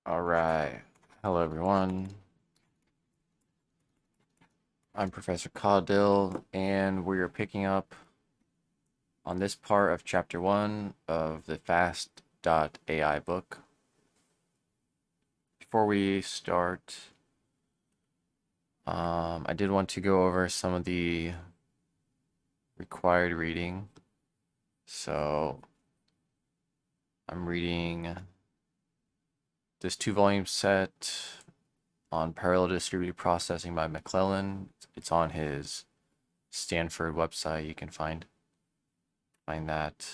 All right. Hello, everyone. I'm Professor Caudill, and we are picking up on this part of Chapter 1 of the Fast.ai book. Before we start, I did want to go over some of the required reading. So, I'm reading this 2-volume set on parallel distributed processing by McClellan. It's on his Stanford website. You can find that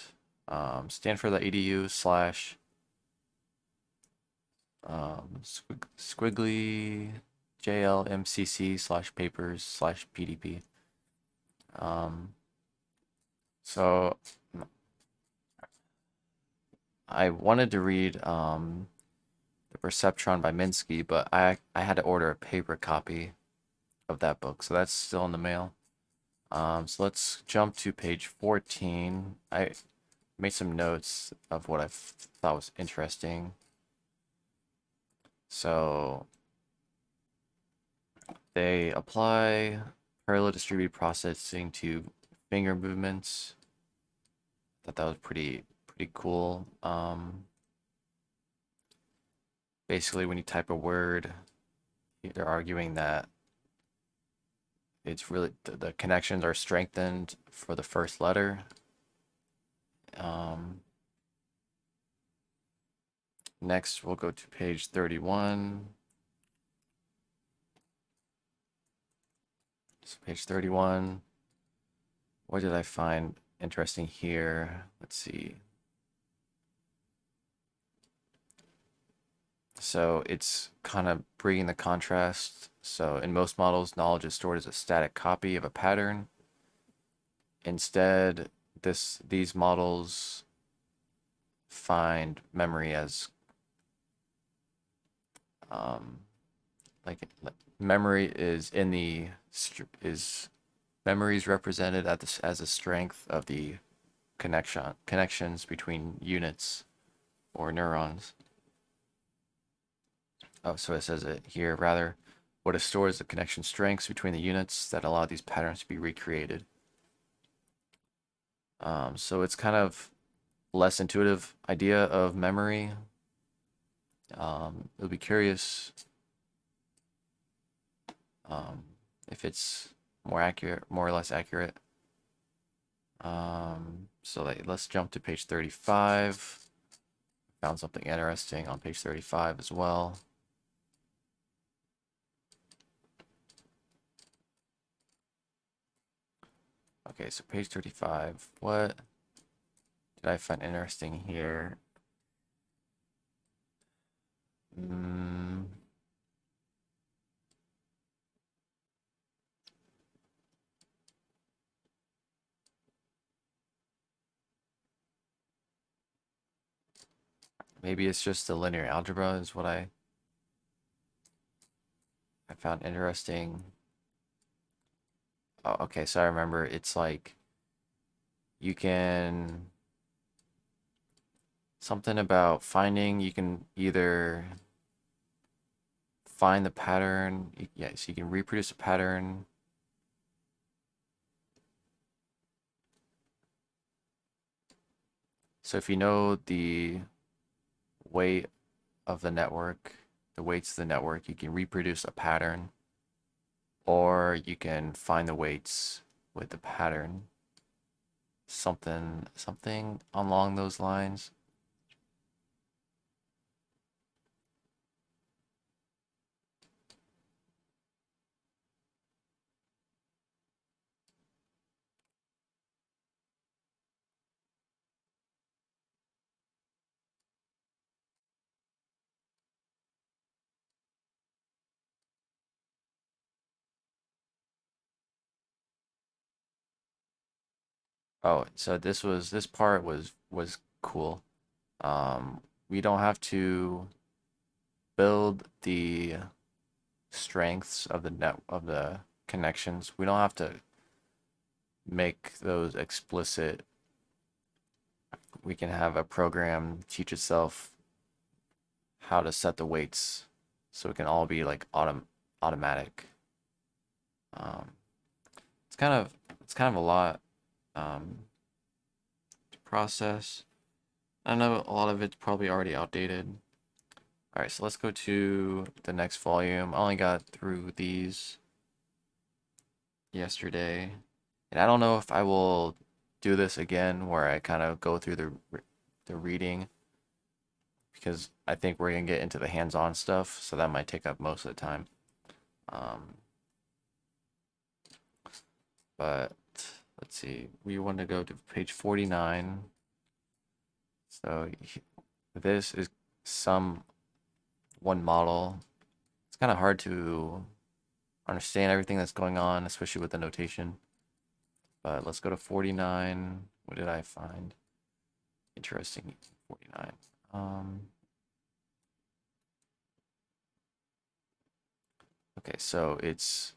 stanford.edu slash squiggly jlmcc slash papers slash pdp. So I wanted to read the Perceptron by Minsky, but I had to order a paper copy of that book, so that's still in the mail. So let's jump to page 14. I made some notes of what I thought was interesting. So they apply parallel distributed processing to finger movements. Thought that was pretty cool. Basically, when you type a word, they're arguing that it's really the connections are strengthened for the first letter. Next, we'll go to page 31. So page 31. What did I find interesting here? Let's see. So it's kind of bringing the contrast. So in most models, knowledge is stored as a static copy of a pattern. Instead, these models find memory as like memory is in the memory is represented as a strength of the connections between units or neurons. Oh, so it says it here. Rather, what is stored is the connection strengths between the units that allow these patterns to be recreated. So it's kind of less intuitive idea of memory. It'll be curious if it's more accurate, more or less accurate. So let's jump to page 35. Found something interesting on page 35 as well. Okay, so page 35. What did I find interesting here? Maybe it's just the linear algebra is what I found interesting. Oh, okay, so I remember it's like you can something about finding, you can either find the pattern, yeah, so you can reproduce a pattern. So if you know the weight of the network, the weights of the network, you can reproduce a pattern, or you can find the weights with the pattern. Something along those lines. Oh, so this part was cool. We don't have to build the strengths of the connections. We don't have to make those explicit. We can have a program teach itself how to set the weights so it can all be like automatic. Um, it's kind of a lot to process. I know a lot of it's probably already outdated. All right, so let's go to the next volume. I only got through these yesterday, and I don't know if I will do this again where I kind of go through the reading because I think we're gonna get into the hands-on stuff, so that might take up most of the time. Um, but let's see, we want to go to page 49. So this is some one model. It's kind of hard to understand everything that's going on, especially with the notation. But let's go to 49. What did I find interesting? 49. Okay, so it's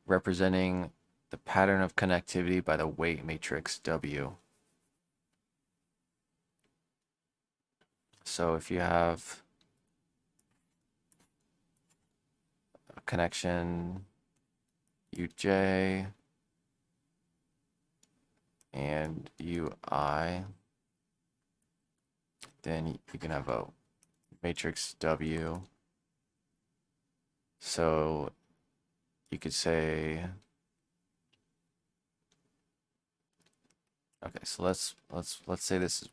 representing the pattern of connectivity by the weight matrix W. So if you have a connection UJ and UI, then you can have a matrix W. So you could say, okay, so let's say this is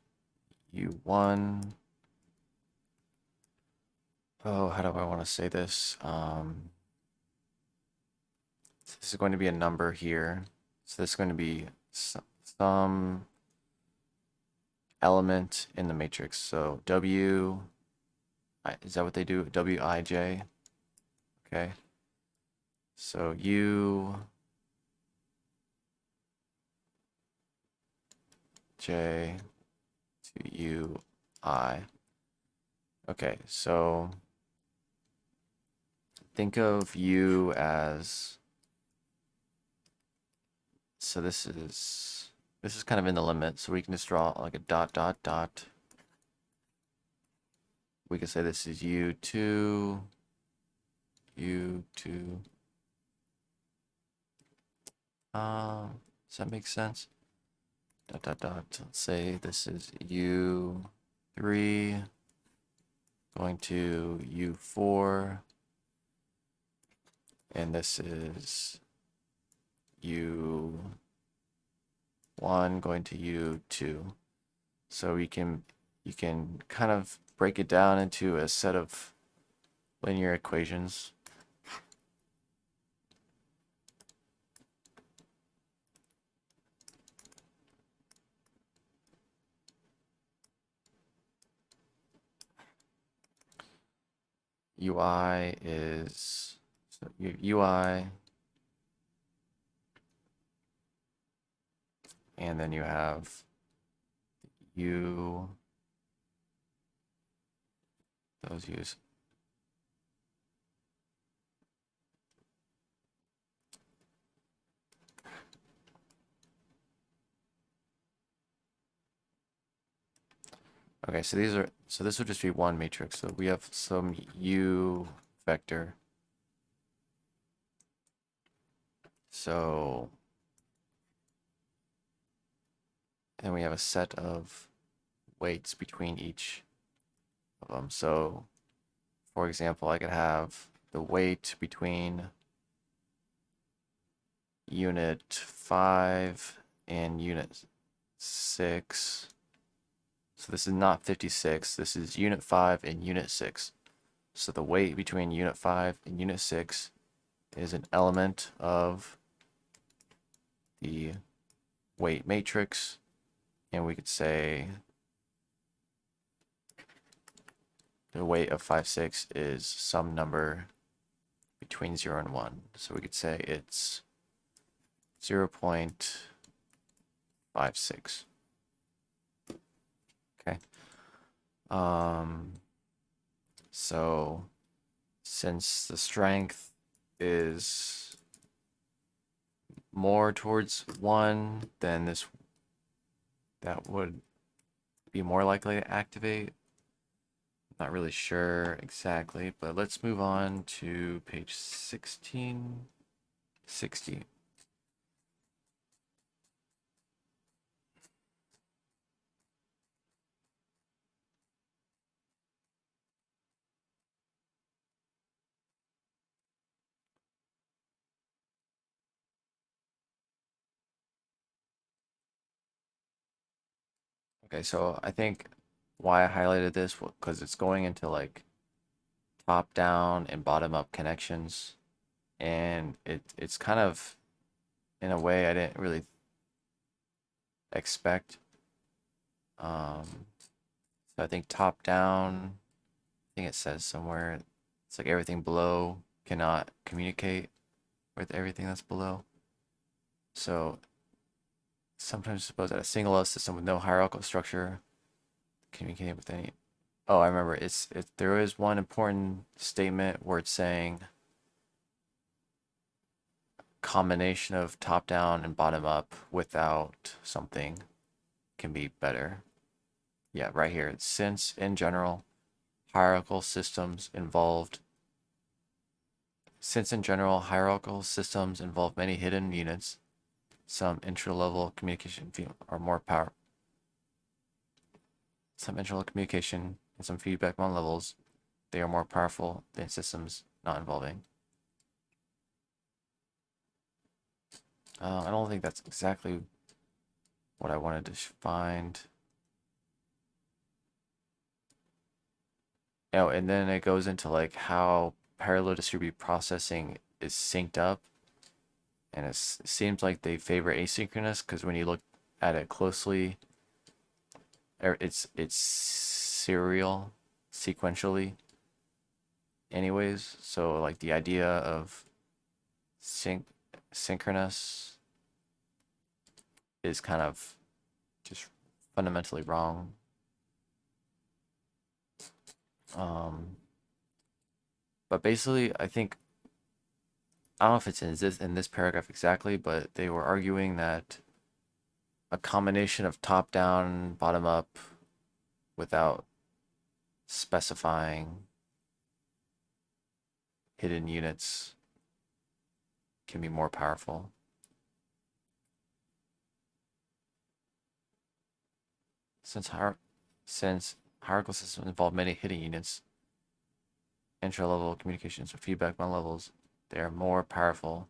U1. Oh, how do I want to say this? This is going to be a number here. So this is going to be some element in the matrix. So W, is that what they do? Wij. Okay. So U, J to U, I. Okay, so think of U as, so this is kind of in the limit, so we can just draw like a dot, dot, dot. We can say this is U2, U2. Does that make sense? Dot, dot, dot. Let's say this is U3 going to U4, and this is U1 going to U2. So you can kind of break it down into a set of linear equations. UI is, so UI, and then you have U, those U's. Okay, so these are, so this would just be one matrix. So we have some U vector. So, and we have a set of weights between each of them. So, for example, I could have the weight between unit 5 and unit 6. So this is not 56, this is unit 5 and unit 6. So the weight between unit 5 and unit 6 is an element of the weight matrix, and we could say the weight of 5, 6 is some number between 0 and 1. So we could say it's 0.56. Okay. So since the strength is more towards 1, then that would be more likely to activate. Not really sure exactly, but let's move on to page 1660. Okay, so I think why I highlighted this because it's going into like top down and bottom up connections, and it's kind of in a way I didn't really expect. So I think top down, I think it says somewhere it's like everything below cannot communicate with everything that's below. So sometimes suppose that a single L system with no hierarchical structure communicating with any. Oh, I remember. There is one important statement where it's saying combination of top down and bottom up without something can be better. Yeah, right here. Since in general hierarchical systems involved since in general hierarchical systems involve many hidden units, some intra-level communication are more power some intra-level communication and some feedback on levels, they are more powerful than systems not involving. I don't think that's exactly what I wanted to find. Oh, and then it goes into like how parallel distributed processing is synced up, and it seems like they favor asynchronous because when you look at it closely, it's serial, sequentially, anyways. So like the idea of sync synchronous is kind of just fundamentally wrong. Um, but basically, I think I don't know if it's in this paragraph exactly, but they were arguing that a combination of top down, bottom up, without specifying hidden units can be more powerful. Since hier since hierarchical systems involve many hidden units, intra-level communications or feedback on levels, they are more powerful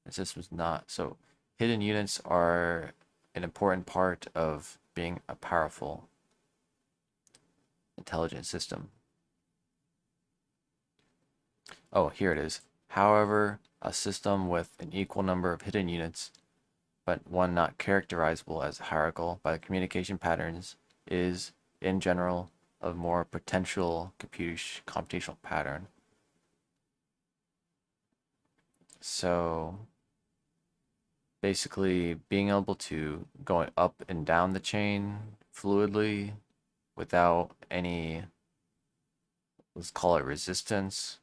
and systems not. So hidden units are an important part of being a powerful intelligent system. Oh, here it is. However, a system with an equal number of hidden units, but one not characterizable as hierarchical by the communication patterns, is, in general, of more potential computational pattern. So basically being able to go up and down the chain fluidly without any, let's call it resistance,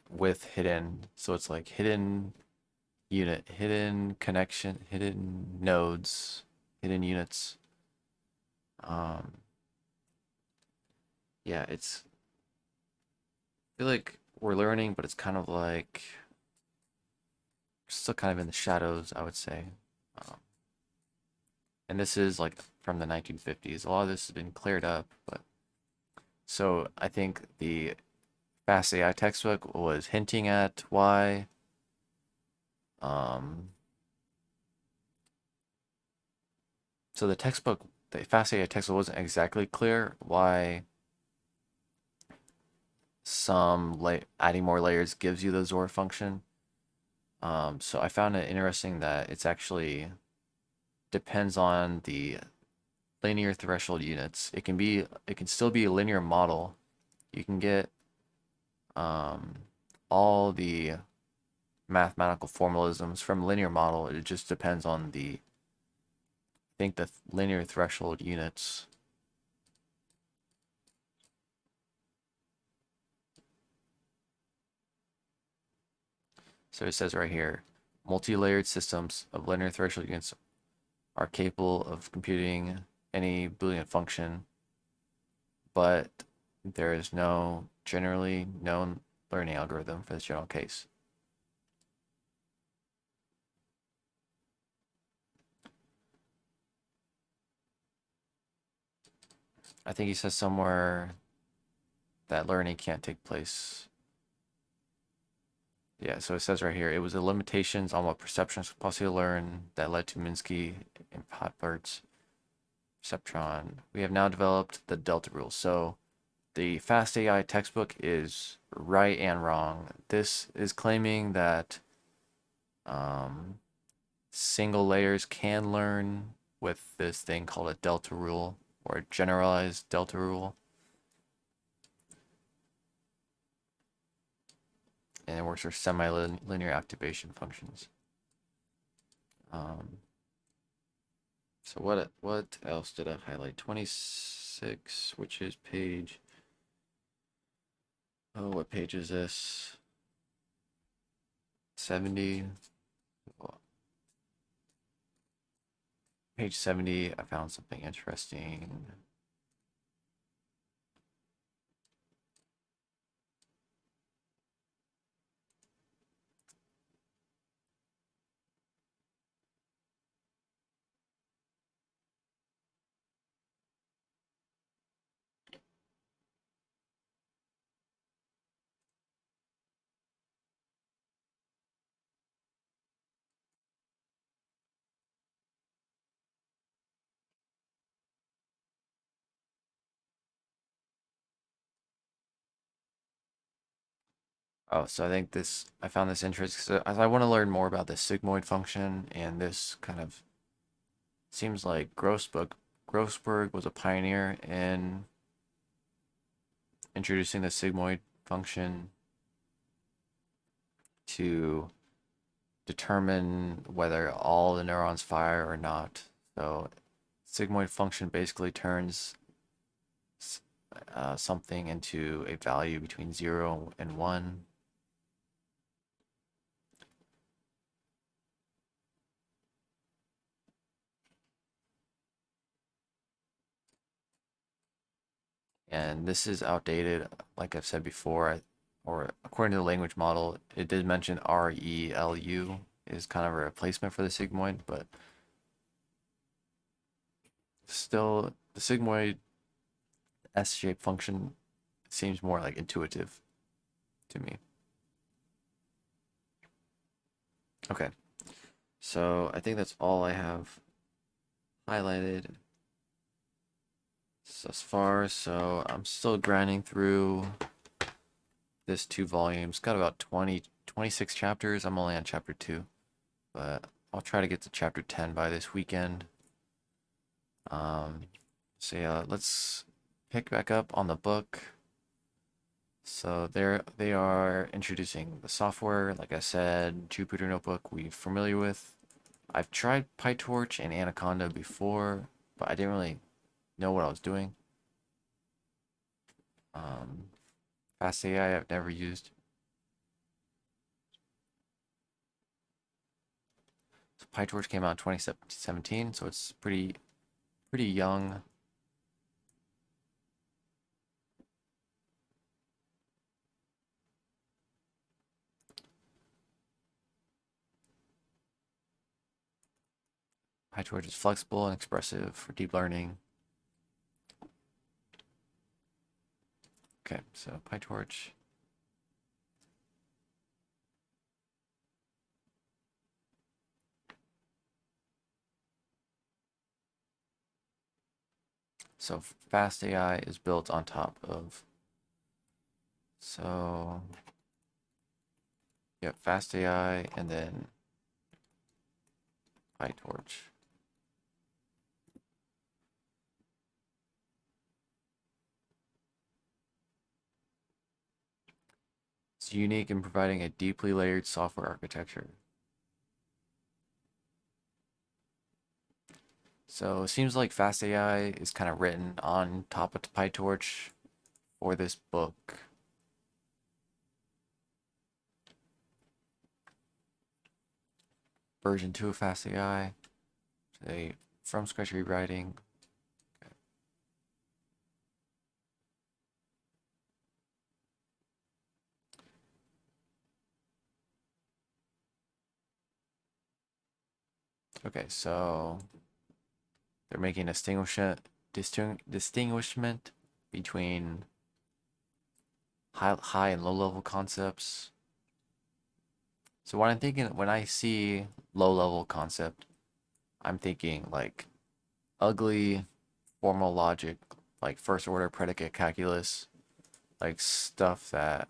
with hidden, so it's like hidden unit, hidden connection, hidden nodes, hidden units. um yeah, I feel like we're learning, but it's kind of like still kind of in the shadows, I would say. um, and this is like from the 1950s. A lot of this has been cleared up, but so I think the Fast AI textbook was hinting at why um so the Fast AI textbook wasn't exactly clear why adding more layers gives you the XOR function. So I found it interesting that it's actually depends on the linear threshold units. It can still be a linear model. You can get um, all the mathematical formalisms from linear model. It just depends on I think the linear threshold units. So it says right here, multi-layered systems of linear threshold units are capable of computing any Boolean function, but there is no generally known learning algorithm for this general case. I think he says somewhere that learning can't take place. Yeah, so it says right here, it was the limitations on what perceptrons could possibly learn that led to Minsky and Pytorch's perceptron. We have now developed the delta rule. So the FastAI textbook is right and wrong. This is claiming that single layers can learn with this thing called a delta rule or a generalized delta rule. And it works for semi-linear activation functions. So what else did I highlight? 26, which is page. Oh, what page is this? 70. Page 70, I found something interesting. Oh, so I think I found this interesting because I want to learn more about the sigmoid function, and this kind of seems like Grossberg was a pioneer in introducing the sigmoid function to determine whether all the neurons fire or not. So sigmoid function basically turns something into a value between 0 and 1. And this is outdated, like I've said before, or according to the language model, it did mention ReLU is kind of a replacement for the sigmoid, but still, the sigmoid S-shaped function seems more like intuitive to me. Okay, so I think that's all I have highlighted thus far. So I'm still grinding through this 2 volumes. Got about 26 chapters. I'm only on chapter 2, but I'll try to get to chapter 10 by this weekend. So yeah, let's pick back up on the book. So they are introducing the software. Like I said, Jupyter Notebook we're familiar with. I've tried PyTorch and Anaconda before, but I didn't really know what I was doing. FastAI I've never used. So PyTorch came out in 2017, so it's pretty young. PyTorch is flexible and expressive for deep learning. Okay, so PyTorch. So FastAI is built on top of. So yeah, FastAI and then PyTorch. It's unique in providing a deeply layered software architecture. So it seems like FastAI is kind of written on top of PyTorch for this book. Version 2 of FastAI, a from scratch rewriting. Okay, so they're making a distinguishment between high and low level concepts. So what I'm thinking when I see low level concept, I'm thinking like ugly formal logic, like first order predicate calculus, like stuff that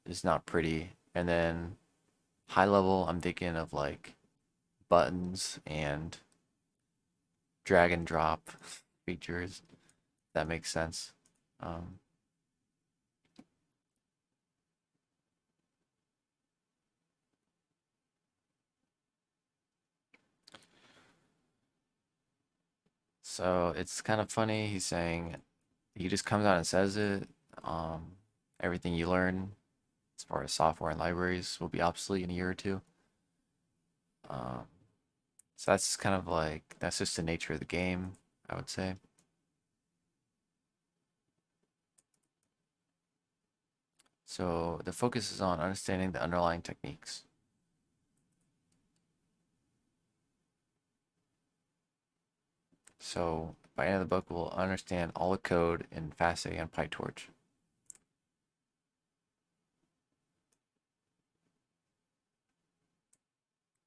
is not pretty. And then high level, I'm thinking of like buttons and drag and drop features. That makes sense. Um, so it's kind of funny. He's saying he just comes out and says it. Um, Everything you learn as far as software and libraries will be obsolete in a year or two. Um, so that's kind of like that's just the nature of the game, I would say. So the focus is on understanding the underlying techniques. So by the end of the book, we'll understand all the code in Fastai and Pytorch.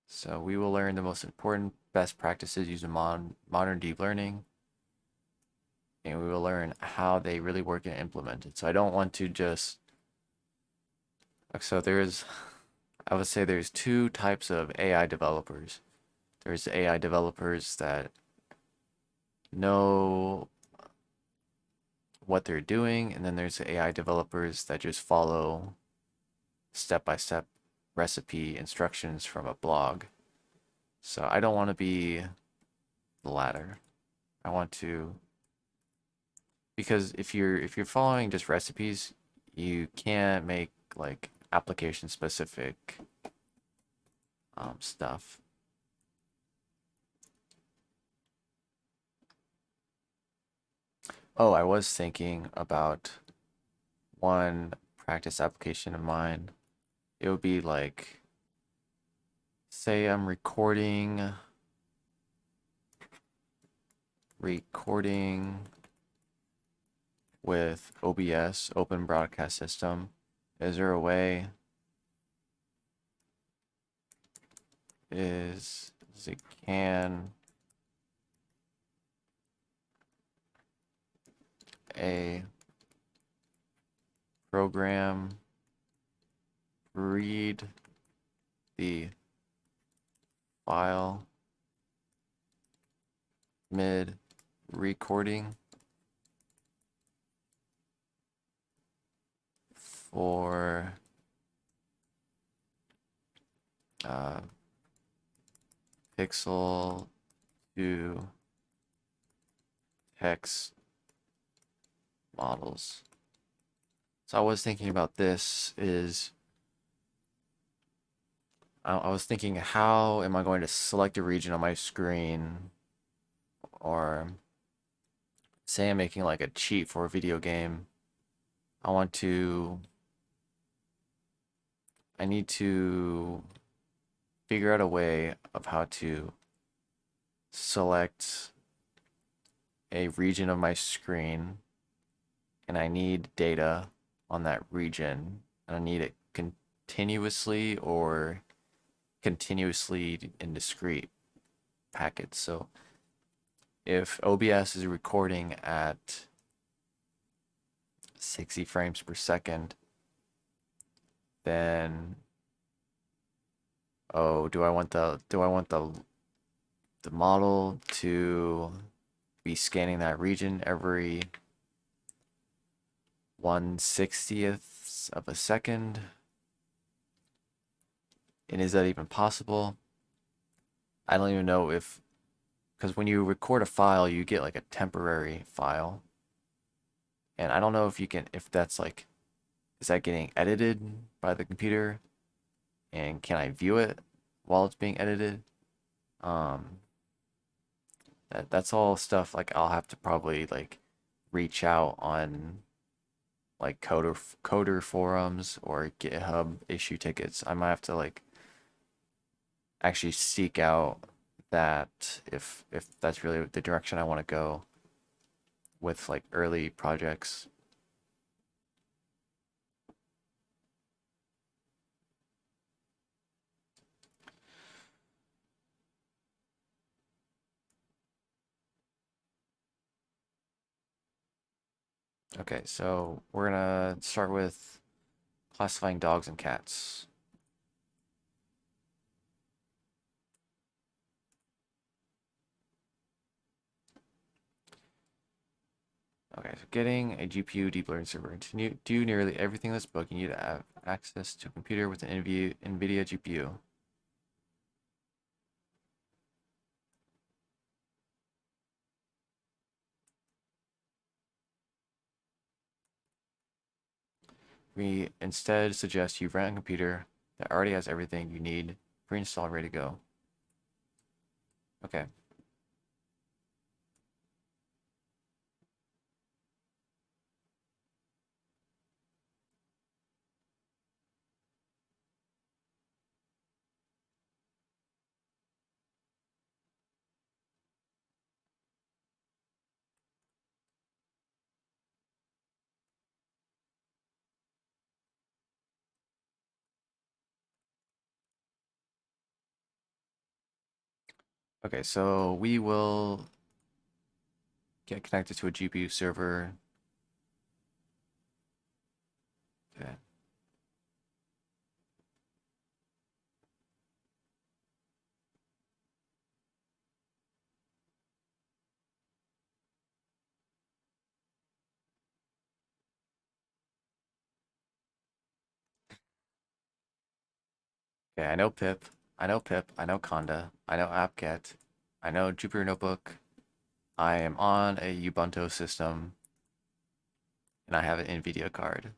So we will learn the most important best practices using modern deep learning, and we will learn how they really work and implemented. So I don't want to just so there's I would say there's two types of AI developers. There's AI developers that know what they're doing, and then there's AI developers that just follow step-by-step recipe instructions from a blog. So I don't want to be the latter. I want to because if you're following just recipes, you can't make like application specific stuff. Oh, I was thinking about one practice application of mine. It would be like, say I'm recording with OBS, Open Broadcast System. Is there a way? Is it can a program read the file mid recording for uh, pixel to text models? So I was thinking about this is I was thinking how am I going to select a region on my screen, or say I'm making like a cheat for a video game. I want to I need to figure out a way of how to select a region of my screen, and I need data on that region, and I need it continuously in discrete packets. So if OBS is recording at 60 frames per second, then oh, do I want the model to be scanning that region every 1/60th of a second? And is that even possible? I don't even know if, because when you record a file, you get like a temporary file. And I don't know if you can, if that's like, is that getting edited by the computer? And can I view it while it's being edited? Um, that's all stuff like I'll have to probably like reach out on like coder forums or GitHub issue tickets. I might have to like actually seek out that if that's really the direction I want to go with like early projects. Okay, so we're gonna start with classifying dogs and cats. Okay, so getting a GPU deep learning server. To do nearly everything in this book, you need to have access to a computer with an NVIDIA GPU. We instead suggest you rent a computer that already has everything you need pre-installed, ready to go. Okay. Okay, so we will get connected to a GPU server. Okay. Okay, I know pip. I know pip. I know conda. I know apt-get. I know Jupyter Notebook. I am on a Ubuntu system, and I have an NVIDIA card.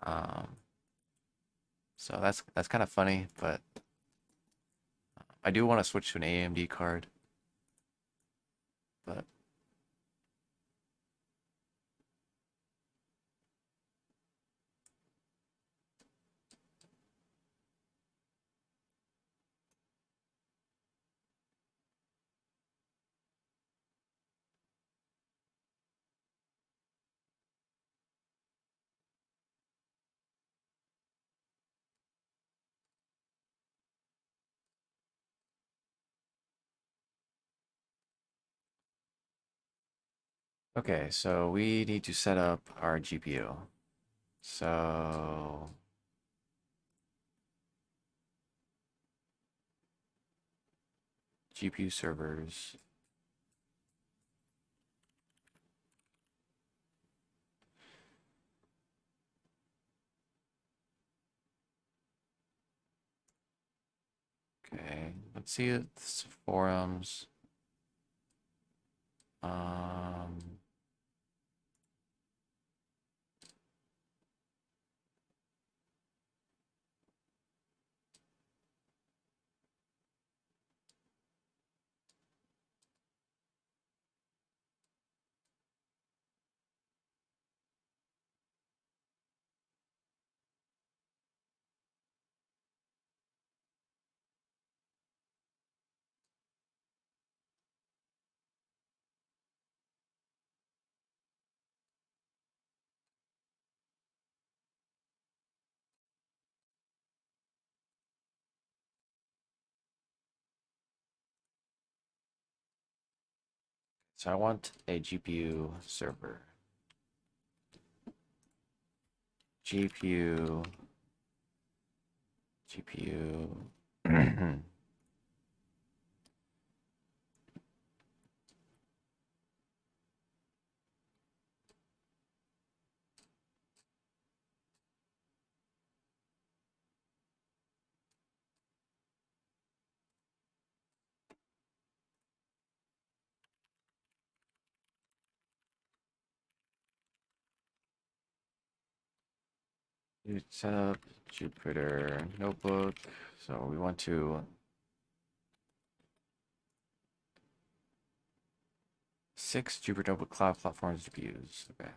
Um, so that's kind of funny, but I do want to switch to an AMD card. But okay, so we need to set up our GPU. So GPU servers. Okay, let's see this forums. Um, so I want a GPU server. GPU, GPU. You set up Jupyter Notebook. So we want to 6 Jupyter Notebook Cloud Platforms GPUs. Okay.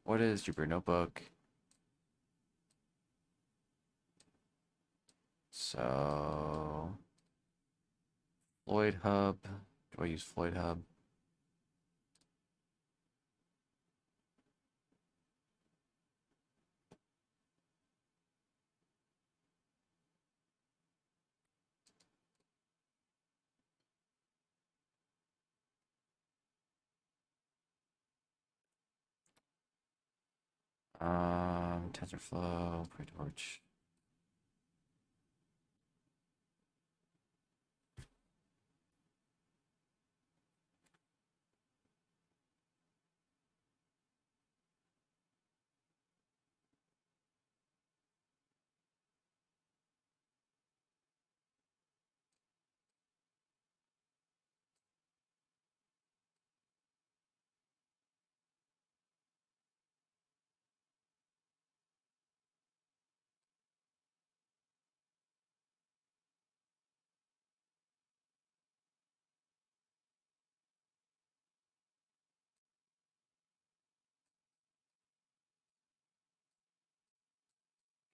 What is Jupyter Notebook? So Floyd Hub. Do I use Floyd Hub? TensorFlow, PyTorch.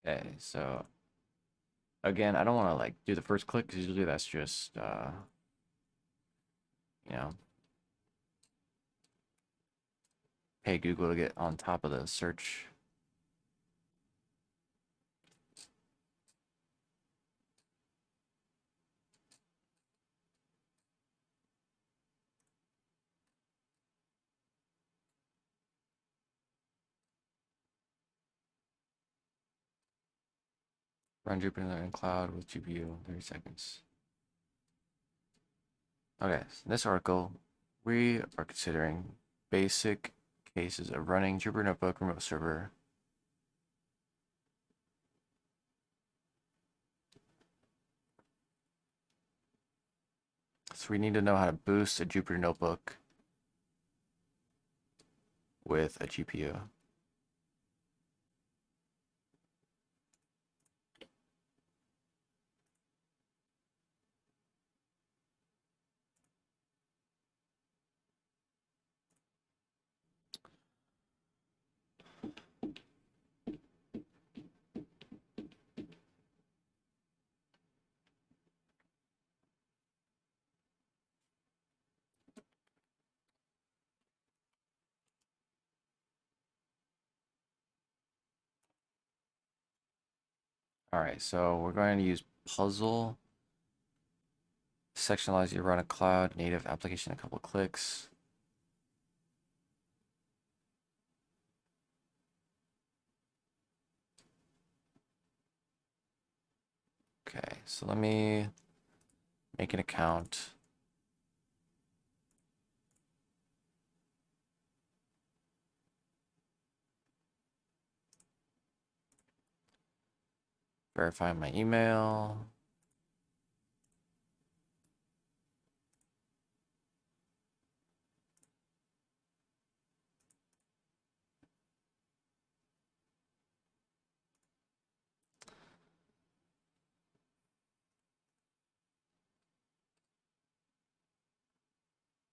Okay, so again, I don't want to like do the first click because usually that's just you know, pay Google to get on top of the search. Run Jupyter in cloud with GPU, 30 seconds. Okay, so in this article, we are considering basic cases of running Jupyter Notebook remote server. So we need to know how to boost a Jupyter Notebook with a GPU. All right, so we're going to use puzzle. Section allows you to run a cloud native application in a couple clicks. Okay, so let me make an account. Verify my email.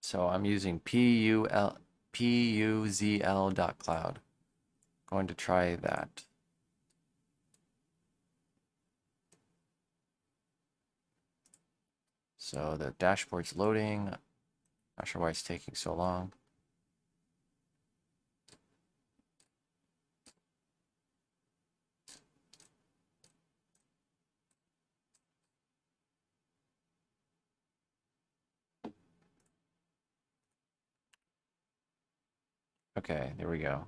So I'm using puzl.cloud. Going to try that. So the dashboard's loading. Not sure why it's taking so long. Okay, there we go.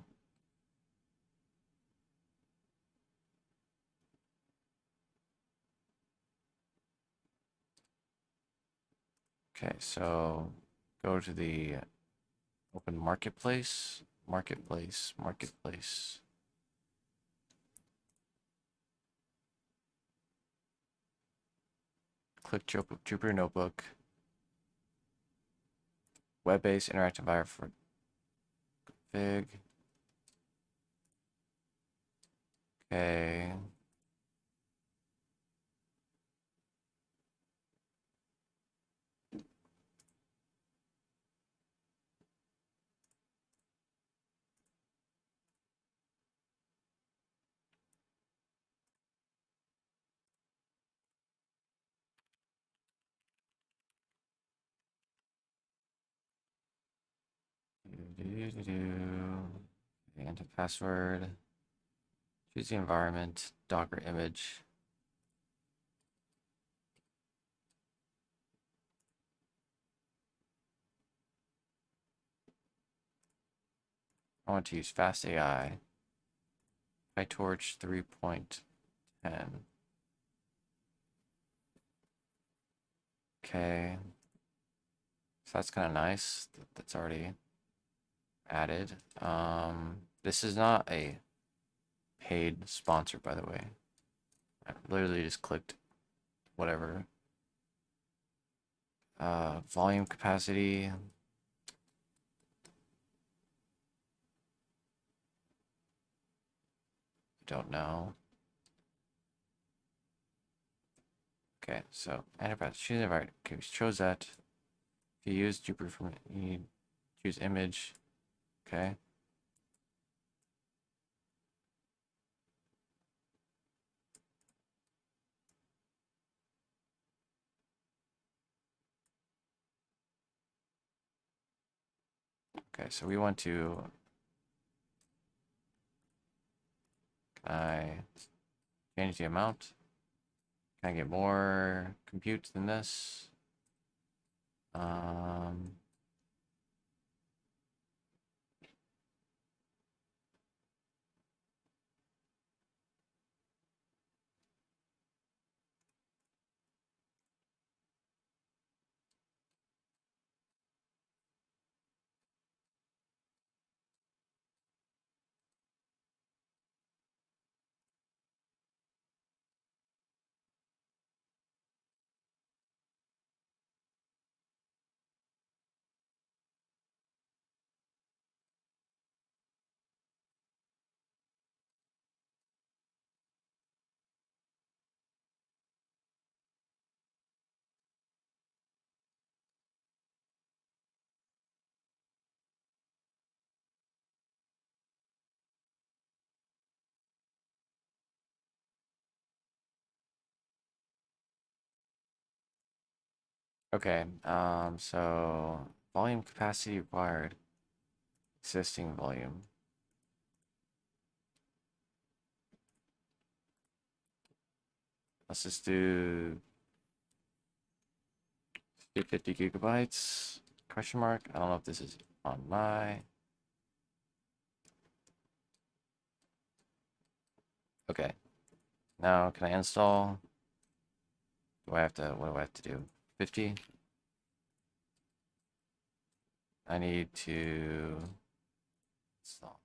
Okay, so go to the open marketplace, marketplace. Click Jupyter Notebook, web-based interactive environment for config. Okay. Enter password. Choose the environment. Docker image. I want to use Fastai. Pytorch 3.10. Okay. So that's kind of nice. That's already added. This is not a paid sponsor, by the way. I literally just clicked whatever. Volume capacity. Don't know. Okay, so enterprise. Choose environment. Okay, we chose that. If you use Jupyter from it, you need choose image. Okay. Okay, so we want to. Can I change the amount? Can I get more compute than this? Okay. So volume capacity required. Existing volume. Let's just do 50 gigabytes. Question mark. I don't know if this is on my. Okay. Now can I install? Do I have to? What do I have to do? 50. I need to install.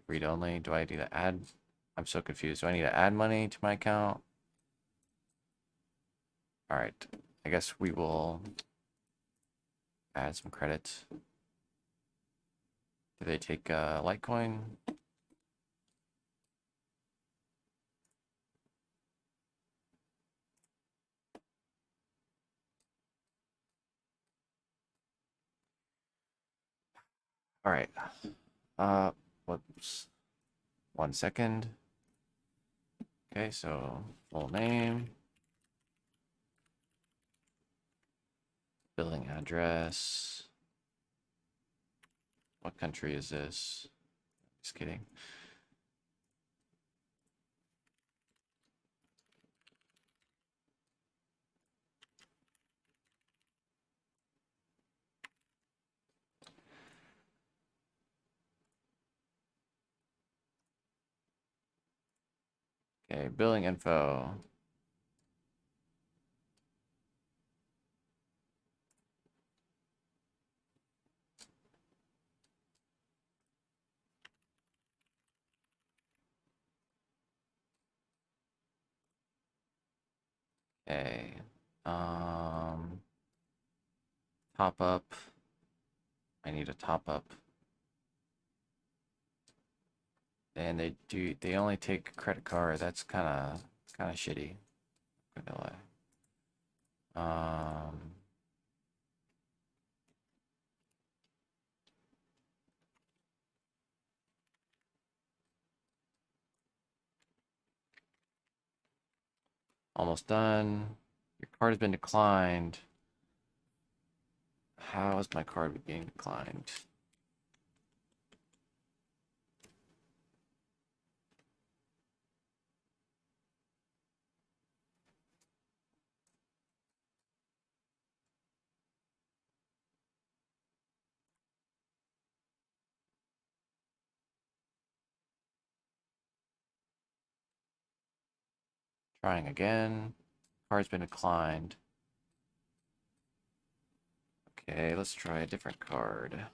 Read only. Do I need to add? I'm so confused. Do I need to add money to my account? All right. I guess we will add some credits. Do they take Litecoin? All right. Whoops. 1 second. Okay, so full name, billing address. What country is this? Just kidding. Okay, billing info. Okay. Top up. I need a top up. And they only take credit card. That's kinda shitty. Gonna lie. Almost done. Your card has been declined. How is my card being declined? Trying again. Card's been declined. Okay, let's try a different card.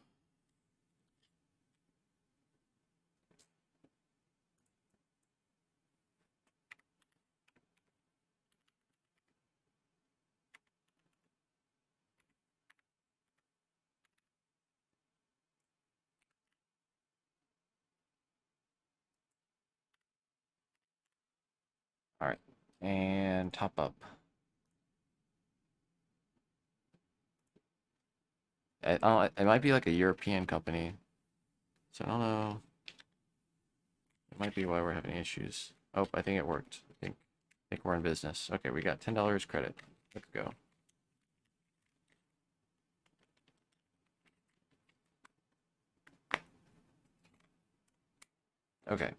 All right, and top up. It might be like a European company, so I don't know. It might be why we're having issues. Oh, I think it worked. I think we're in business. Okay, we got $10 credit. Let's go. Okay.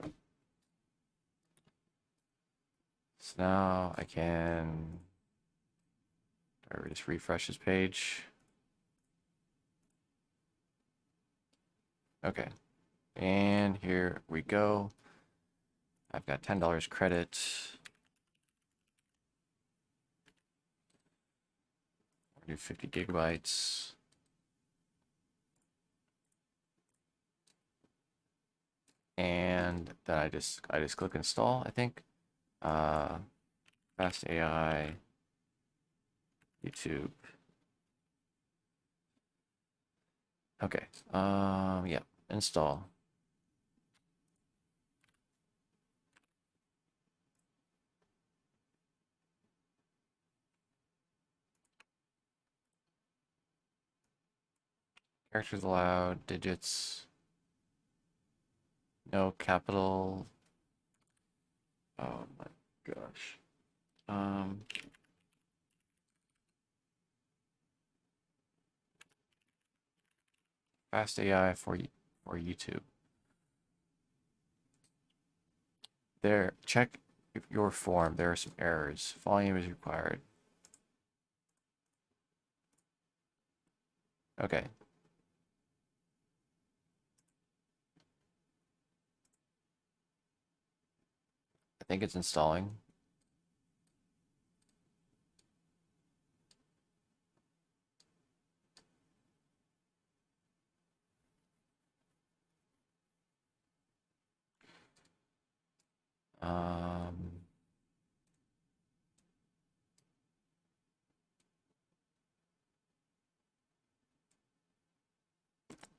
So now I can just refresh this page. Okay. And here we go. I've got $10 credit. Do 50 gigabytes. And then I just click install, I think. Fast AI, YouTube. Okay. Yeah, install. Characters allowed, digits, no capital. Oh my gosh. Fast AI for YouTube. There, check your form. There are some errors. Volume is required. Okay. I think it's installing. Um,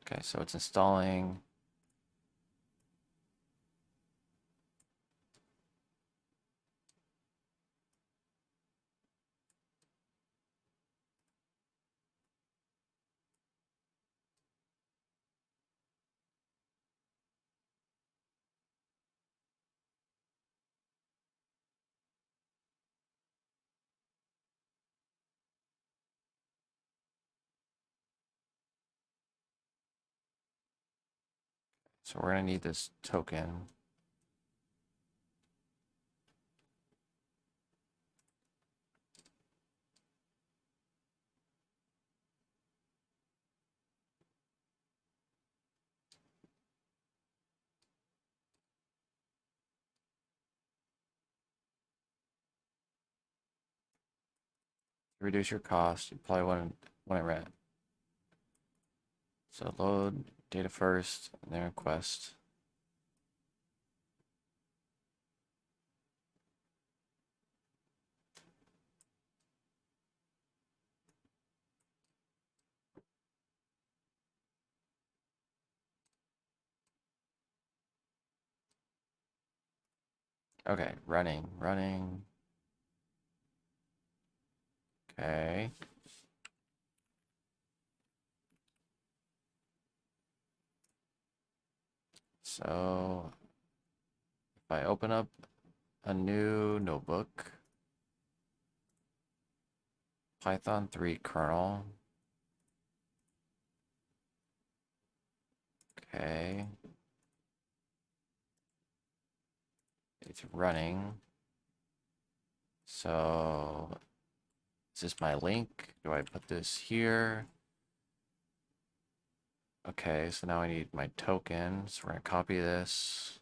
okay, so it's installing. So we're gonna need this token. To reduce your cost, you probably want to rent. So load data first, and then request. Okay, running. Okay. So if I open up a new notebook, Python 3 kernel. Okay. It's running. So is this my link? Do I put this here? Okay, so now I need my token. So we're gonna copy this.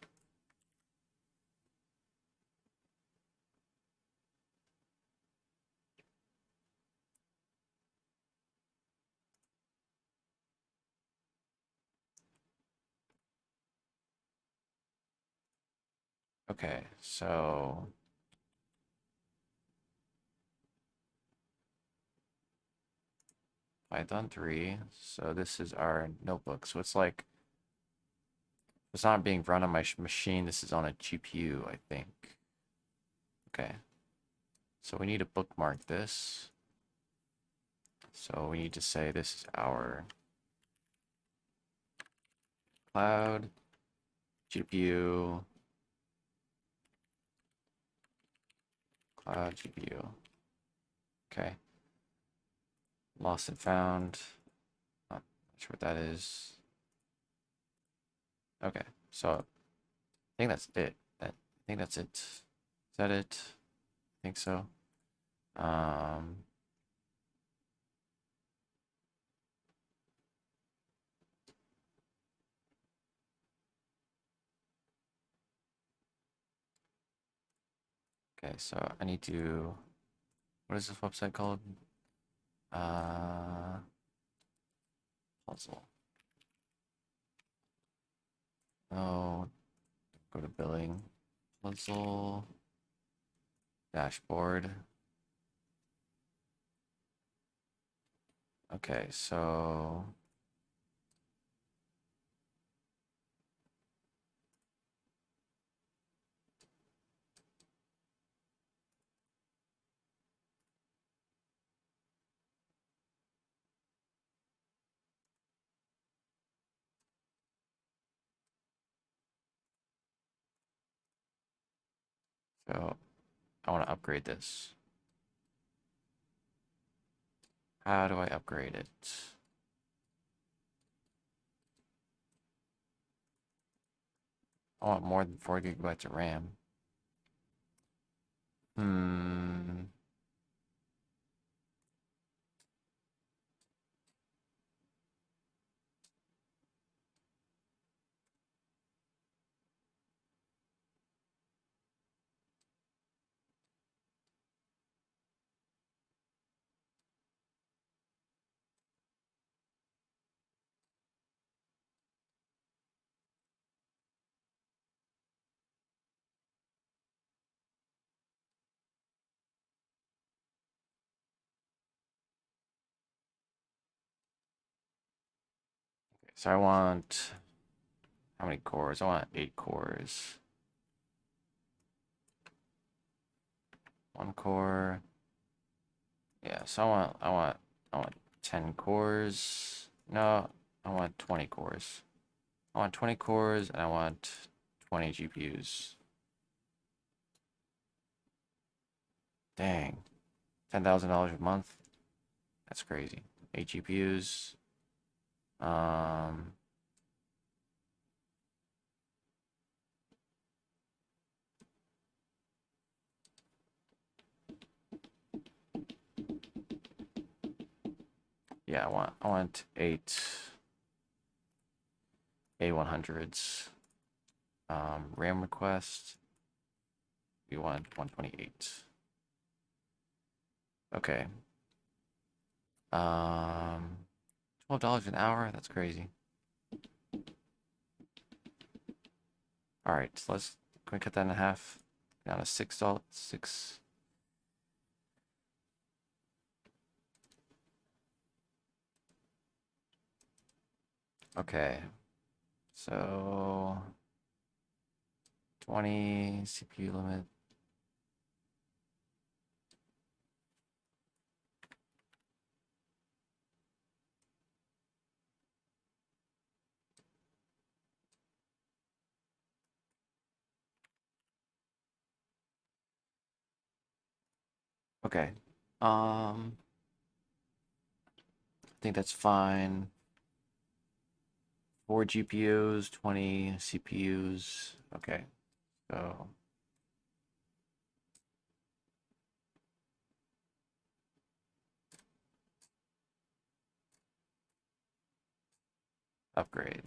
Okay, so Python 3. So this is our notebook. So it's like it's not being run on my machine. This is on a GPU, I think. Okay. So we need to bookmark this. So we need to say this is our cloud GPU, cloud GPU. Okay. Lost and found. Not sure what that is. Okay. So I think that's it. I think that's it. Is that it? I think so. Um, okay, so I need to, what is this website called? Uh, Puzzle. Oh, go to billing. Puzzle. Dashboard. Okay, so I want to upgrade this. How do I upgrade it? I want more than 4 gigabytes of RAM. Hmm. So I want, how many cores? I want 8 cores. 1 core. Yeah, so I want 10 cores. No, I want 20 cores. I want 20 cores and I want 20 GPUs. Dang. $10,000 a month? That's crazy. 8 GPUs. Um, yeah, I want 8 A100s. RAM request. We want 128. Okay. $12 an hour? That's crazy. All right, so can we cut that in half? Down to $6. Six. Okay. So 20 CPU limit. Okay. I think that's fine. 4 GPUs, 20 CPUs. Okay. So upgrade.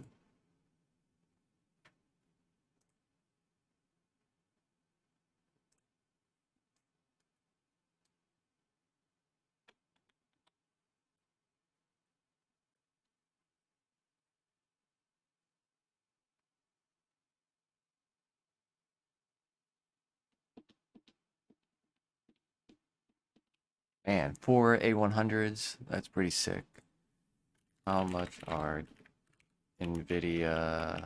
Man, 4 A100s. That's pretty sick. How much are NVIDIA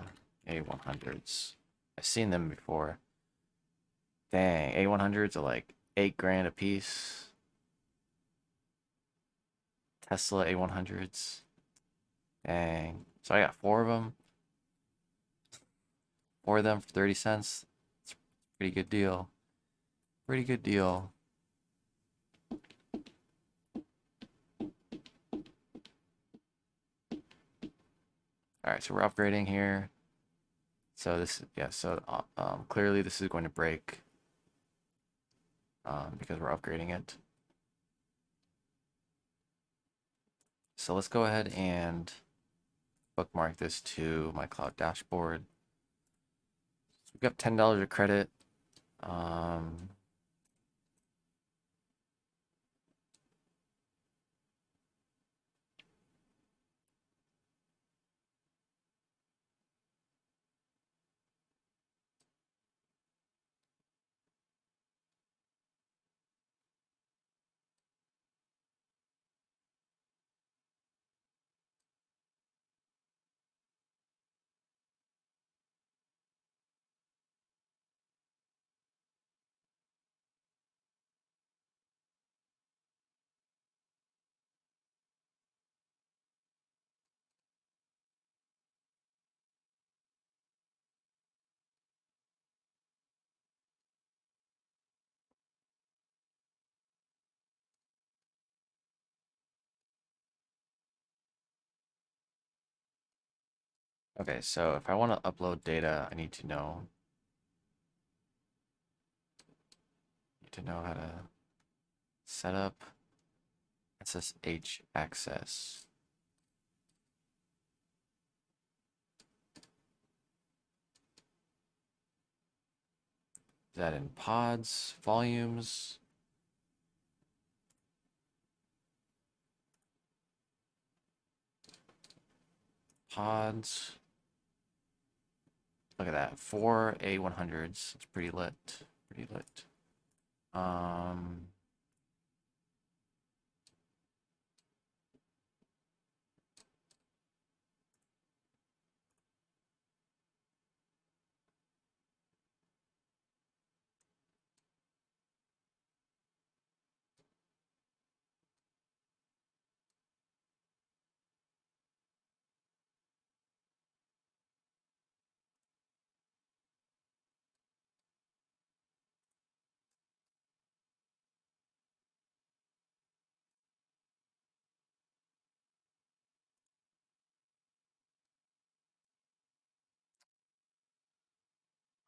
A100s? I've seen them before. Dang, A100s are like 8 grand a piece. Tesla A100s. Dang. So I got 4 of them. 4 of them for 30 cents. It's a pretty good deal. Pretty good deal. All right, so we're upgrading here. So this, yeah, so clearly this is going to break because we're upgrading it. So let's go ahead and bookmark this to my cloud dashboard. So we got $10 of credit. Um, okay, so if I want to upload data, I need to know how to set up SSH access. Is that in pods, volumes? Pods. Look at that. 4 A100s. It's pretty lit. Pretty lit.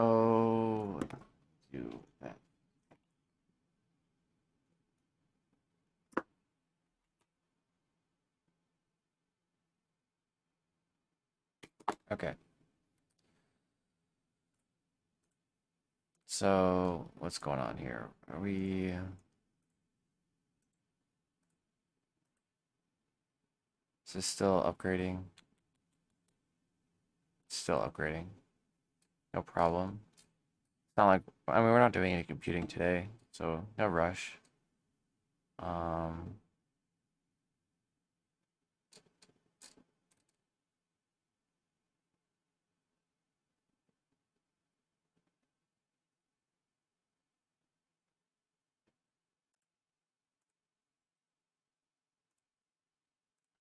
Oh, do that. Okay. So what's going on here? Are we? Is this still upgrading? Still upgrading. No problem. It's not like, I mean, we're not doing any computing today, so no rush. Um,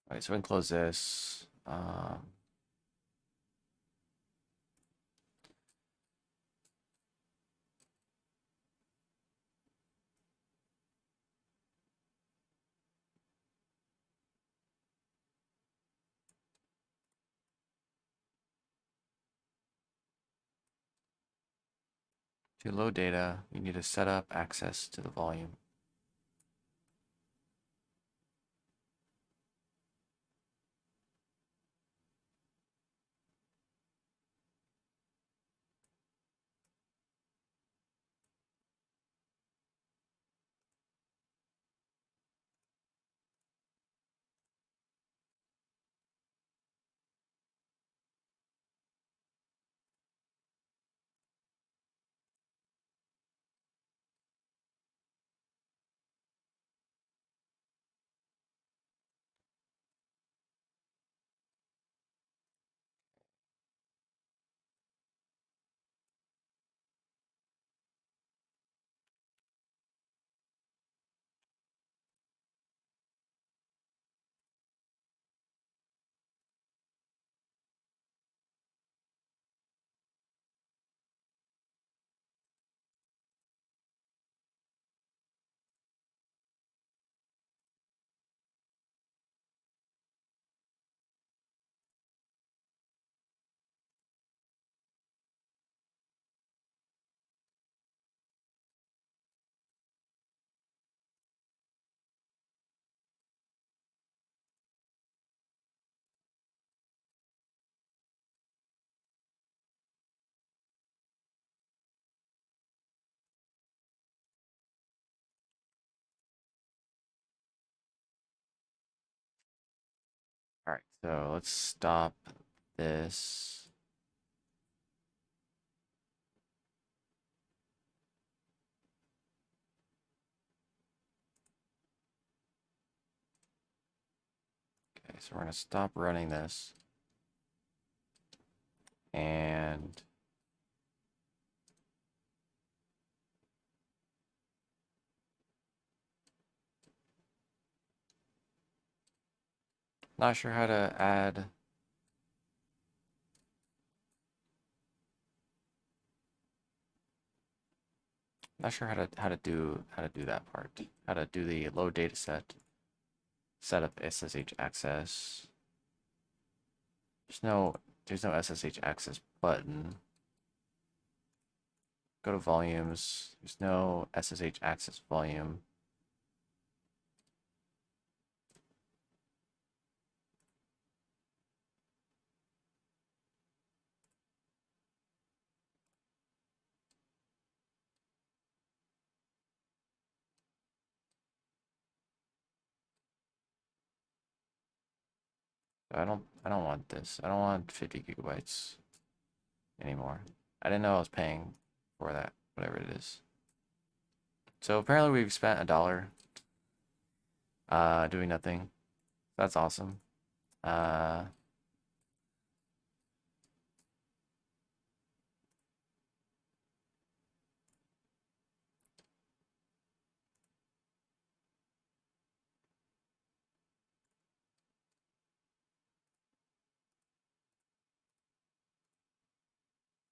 all right, so we can close this. To load data, you need to set up access to the volume. All right, so let's stop this. Okay, so we're gonna stop running this. And not sure how to add. Not sure how to do that part. How to do the load data set, set up SSH access. There's no SSH access button. Go to volumes. There's no SSH access volume. I don't want this. I don't want 50 gigabytes anymore. I didn't know I was paying for that, whatever it is. So apparently we've spent $1 doing nothing. That's awesome. Uh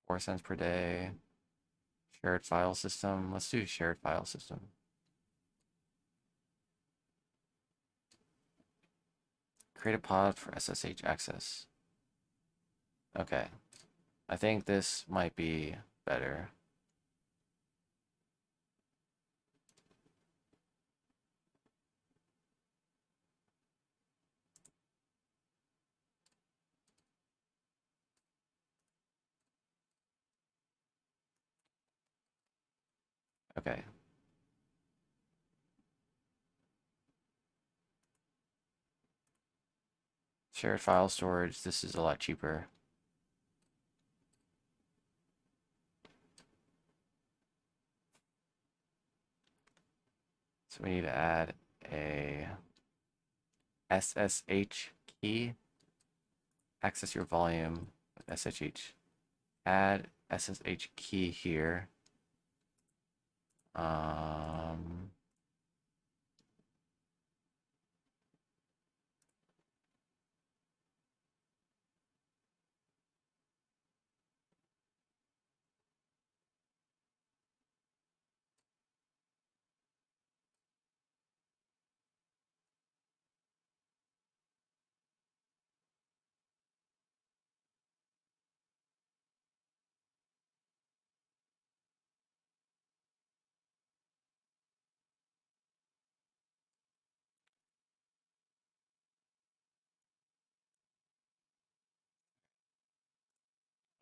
4 cents per day. Shared file system. Let's do shared file system. Create a pod for SSH access. Okay. I think this might be better. Okay. Shared file storage. This is a lot cheaper. So we need to add a SSH key. Access your volume with SSH. Add SSH key here. Um,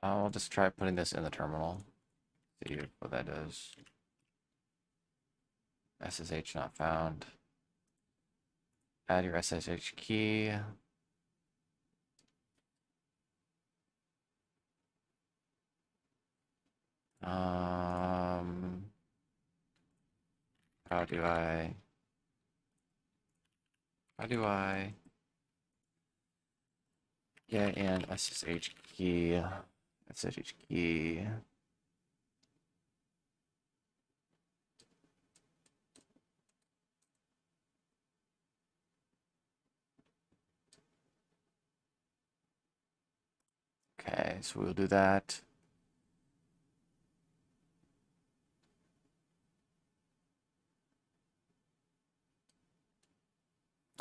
I'll just try putting this in the terminal. See what that does. SSH not found. Add your SSH key. Um, how do I get an SSH key? SSH key. Okay, so we'll do that.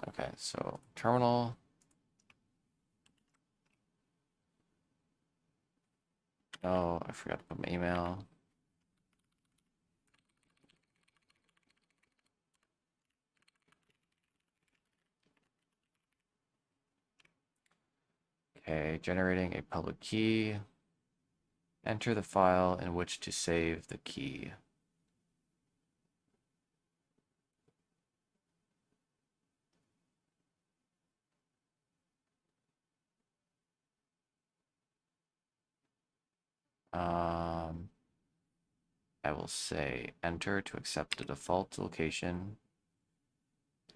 Okay, so terminal. Oh, I forgot to put my email. Okay, generating a public key. Enter the file in which to save the key. Um, I will say enter to accept the default location.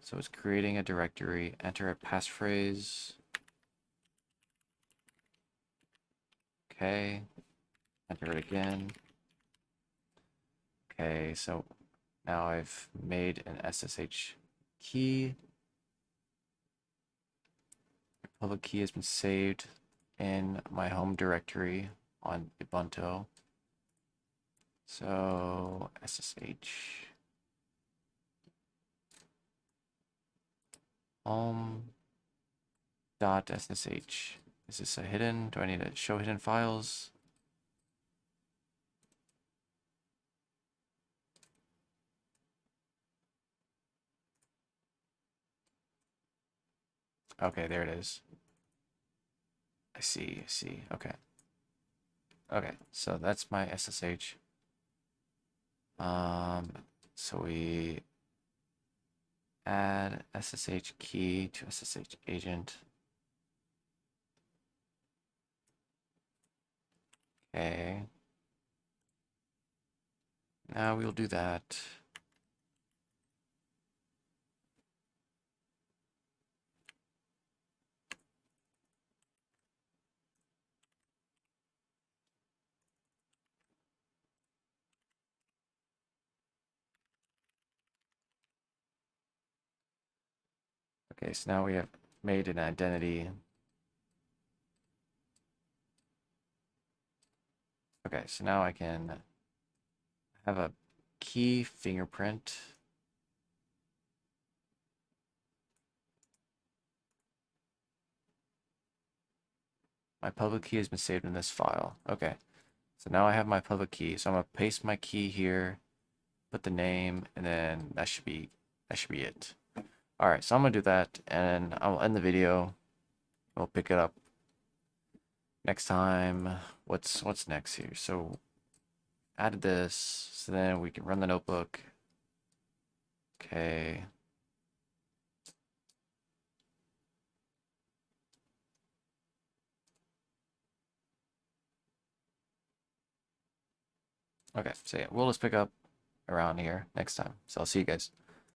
So it's creating a directory. Enter a passphrase. Okay. Enter it again. Okay, so now I've made an SSH key. The public key has been saved in my home directory on Ubuntu. So SSH home dot SSH. Is this a hidden? Do I need to show hidden files? Okay, there it is. I see, I see. Okay. Okay, so that's my SSH. So we add SSH key to SSH agent. Okay. Now we'll do that. Okay, so now we have made an identity. Okay, so now I can have a key fingerprint. My public key has been saved in this file. Okay, so now I have my public key. So I'm gonna paste my key here, put the name, and then that should be it. All right, so I'm gonna do that, and I'll end the video. We'll pick it up next time. What's next here? So added this, so then we can run the notebook. Okay. Okay, so yeah, we'll just pick up around here next time. So I'll see you guys.